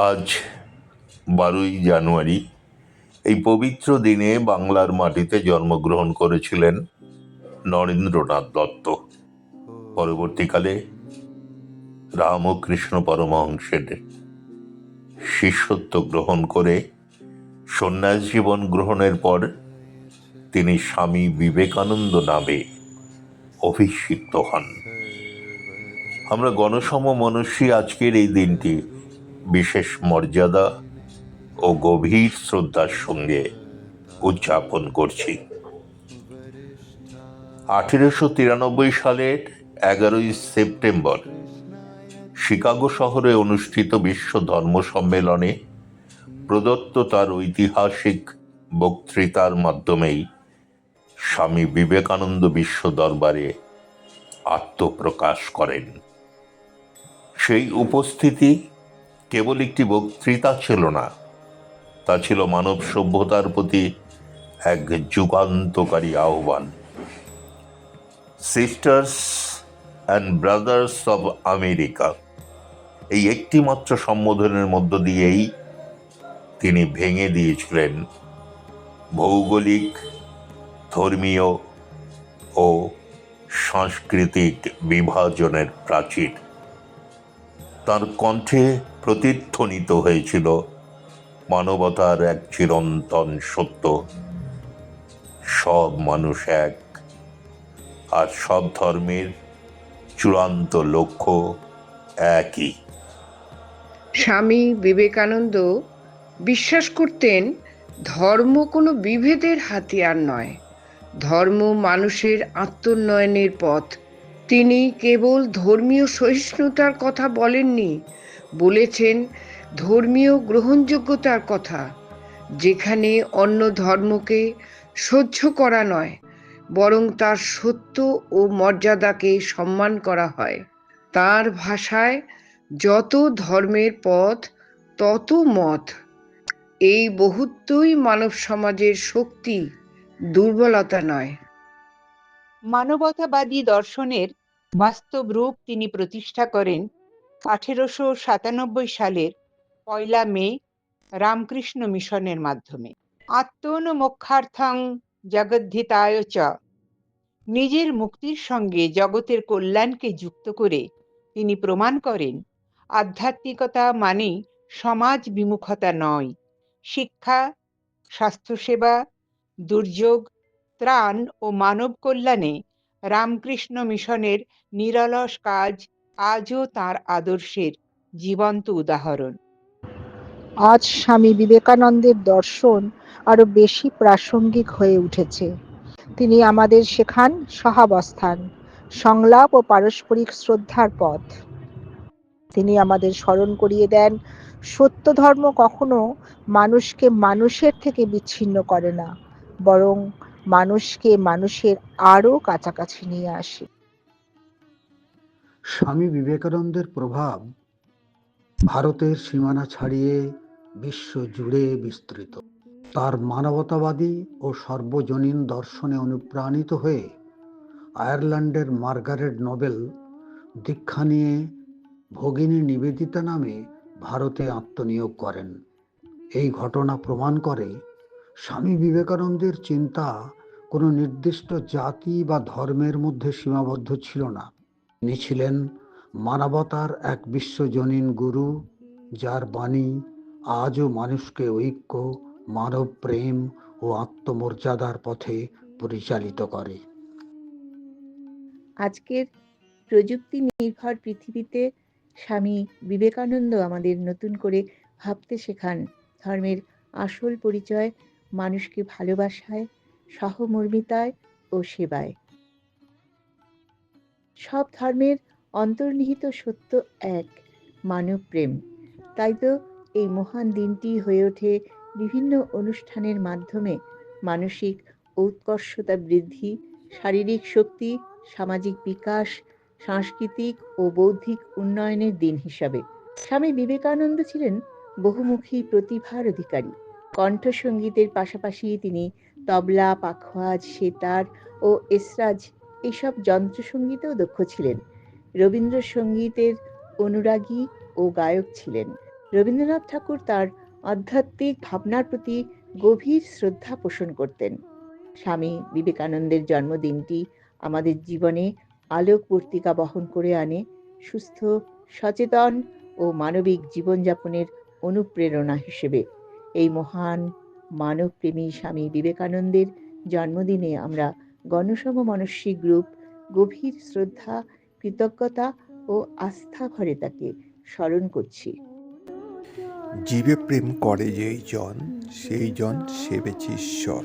আজ 12ই জানুয়ারি। এই পবিত্র দিনে বাংলার মাটিতে জন্মগ্রহণ করেছিলেন নরেন্দ্রনাথ দত্ত। পরবর্তীকালে রামকৃষ্ণ পরমহংসের শিষ্যত্ব গ্রহণ করে সন্ন্যাস জীবন গ্রহণের পর তিনি স্বামী বিবেকানন্দ নামে অভিষিক্ত হন। আমরা গণসম মনুষ্যী আজকের এই দিনটি বিশেষ মর্যাদা ও গভীর শ্রদ্ধার সঙ্গে উদযাপন করছি। 1893 সালের 11ই সেপ্টেম্বর শিকাগো শহরে অনুষ্ঠিত বিশ্ব ধর্ম সম্মেলনে প্রদত্ত তার ঐতিহাসিক বক্তৃতার মাধ্যমেই স্বামী বিবেকানন্দ বিশ্ব দরবারে আত্মপ্রকাশ করেন। সেই উপস্থিতি কেবল একটি বক্তৃতা ছিল না, তা ছিল মানব সভ্যতার প্রতি এক যুগান্তকারী আহ্বান। Sisters and brothers of America, এই একটিমাত্র সম্বোধনের মধ্য দিয়েই তিনি ভেঙে দিয়েছিলেন ভৌগোলিক, ধর্মীয় ও সাংস্কৃতিক বিভাজনের প্রাচীর। তার কণ্ঠে প্রতিধ্বনিত হয়েছিল মানবতার এক চিরন্তন সত্য: সব মানুষ এক, আর সব ধর্মের চূড়ান্ত লক্ষ্য একই। স্বামী বিবেকানন্দ বিশ্বাস করতেন ধর্ম কোনো বিভেদের হাতিয়ার নয়, ধর্ম মানুষের আত্মোন্নয়নের পথ। তিনি কেবল ধর্মীয় সহিষ্ণুতার কথা বলেননি, বলেছেন ধর্মীয় গ্রহণযোগ্যতার কথা, যেখানে অন্য ধর্মকে সহ্য করা নয়, বরং তার সত্য ও মর্যাদাকে সম্মান করা হয়। তার ভাষায় যত ধর্মের পথ তত মত। এই বহুত্বই মানব সমাজের শক্তি, দুর্বলতা নয়। মানবতাবাদী দর্শনের বাস্তব রূপ তিনি প্রতিষ্ঠা করেন 1897 সালের 1 মে রামকৃষ্ণ মিশনের মাধ্যমে। আত্মনমোক্ষার্থং জগদ্ধিতায় চ, নিজের মুক্তির সঙ্গে জগতের কল্যাণকে যুক্ত করে তিনি প্রমাণ করেন আধ্যাত্মিকতা মানেই সমাজ বিমুখতা নয়। শিক্ষা, স্বাস্থ্যসেবা, দুর্যোগ ত্রাণ ও মানব কল্যাণে রামকৃষ্ণ মিশনের নিরলস কাজ আজও তাঁর আদর্শের জীবন্ত উদাহরণ। আজ স্বামী বিবেকানন্দের দর্শন আরো বেশি প্রাসঙ্গিক হয়ে উঠেছে। তিনি আমাদের শেখান সহাবস্থান, সংলাপ ও পারস্পরিক শ্রদ্ধার পথ। তিনি আমাদের স্মরণ করিয়ে দেন সত্য ধর্ম কখনো মানুষকে মানুষের থেকে বিচ্ছিন্ন করে না, বরং মানুষকে মানুষের আরো কাছাকাছি নিয়ে আসে। স্বামী বিবেকানন্দের প্রভাব ভারতের সীমানা ছাড়িয়ে বিশ্ব জুড়ে বিস্তৃত। তার মানবতাবাদী ও সর্বজনীন দর্শনে অনুপ্রাণিত হয়ে আয়ারল্যান্ডের মার্গারেট নোবেল দীক্ষা নিয়ে ভগিনী নিবেদিতা নামে ভারতে আত্মনিয়োগ করেন। এই ঘটনা প্রমাণ করে স্বামী বিবেকানন্দের চিন্তা কোনো নির্দিষ্ট জাতি বা ধর্মের মধ্যে সীমাবদ্ধ ছিল না। তিনি ছিলেন মানবতার এক বিশ্বজনীন গুরু, যার বাণী আজও মানুষকে ঐক্য, মানব প্রেম ও আত্মমর্যাদার পথে পরিচালিত করে। আজকের প্রযুক্তি নির্ভর পৃথিবীতে স্বামী বিবেকানন্দ আমাদের নতুন করে ভাবতে শেখান ধর্মের আসল পরিচয় মানুষকে ভালোবাসায়, সহমর্মিতায় ও সেবায়। সব ধর্মের অন্তর্নিহিত সত্য এক, মানব প্রেম। তাই তো এই মহান দিনটি হয়ে ওঠে বিভিন্ন অনুষ্ঠানের মাধ্যমে মানসিক উৎকর্ষতা বৃদ্ধি, শারীরিক শক্তি, সামাজিক বিকাশ, সাংস্কৃতিক ও বৌদ্ধিক উন্নয়নের দিন হিসাবে। স্বামী বিবেকানন্দ ছিলেন বহুমুখী প্রতিভার অধিকারী। কণ্ঠসঙ্গীতের পাশাপাশি তিনি তবলা, পাখোয়াজ, সেতার ও এসরাজ এইসব যন্ত্রসঙ্গীতেও দক্ষ ছিলেন। রবীন্দ্রসঙ্গীতের অনুরাগী ও গায়ক ছিলেন। রবীন্দ্রনাথ ঠাকুর তার আধ্যাত্মিক ভাবনার প্রতি গভীর শ্রদ্ধা পোষণ করতেন। স্বামী বিবেকানন্দের জন্মদিনটি আমাদের জীবনে আলোকবর্তিকা বহন করে আনে, সুস্থ, সচেতন ও মানবিক জীবনযাপনের অনুপ্রেরণা হিসেবে। এই মহান মানবপ্রেমী স্বামী বিবেকানন্দের জন্মদিনে আমরা গণসমমনস্বী গ্রুপ গভীর শ্রদ্ধা, কৃতজ্ঞতা ও আস্থা ভরে তাকে স্মরণ করছি। জীবে প্রেম করে যেই জন, সেই জন সেবেছে ঈশ্বর।